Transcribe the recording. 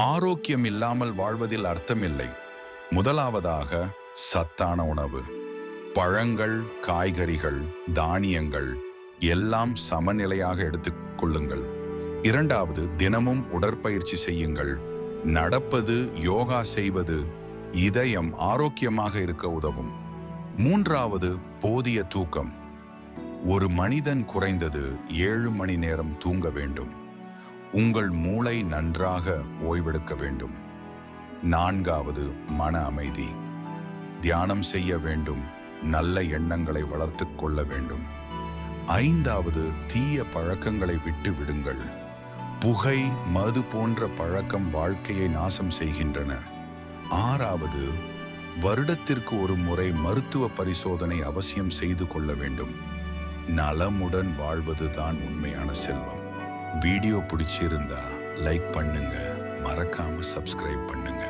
ஆரோக்கியம் இல்லாமல் வாழ்வதில் அர்த்தமில்லை. முதலாவதாக சத்தான உணவு. பழங்கள், காய்கறிகள், தானியங்கள் எல்லாம் சமநிலையாக எடுத்துக்கொள்ளுங்கள். இரண்டாவது, தினமும் உடற்பயிற்சி செய்யுங்கள். நடப்பது, யோகா செய்வது இதயம் ஆரோக்கியமாக இருக்க உதவும். மூன்றாவது, போதிய தூக்கம். ஒரு மனிதன் குறைந்தது 7 மணி நேரம் தூங்க வேண்டும். உங்கள் மூளை நன்றாக ஓய்வெடுக்க வேண்டும். நான்காவது, மன அமைதி. தியானம் செய்ய வேண்டும். நல்ல எண்ணங்களை வளர்த்து கொள்ள வேண்டும். ஐந்தாவது, தீய பழக்கங்களை விட்டு விடுங்கள். புகை, மது போன்ற பழக்கம் வாழ்க்கையை நாசம் செய்கின்றன. ஆறாவது, வருடத்திற்கு ஒரு முறை மருத்துவ பரிசோதனை அவசியம் செய்து கொள்ள வேண்டும். நலமுடன் வாழ்வதுதான் உண்மையான செல்வம். வீடியோ பிடிச்சிருந்தா லைக் பண்ணுங்க, மறக்காம சப்ஸ்கிரைப் பண்ணுங்க.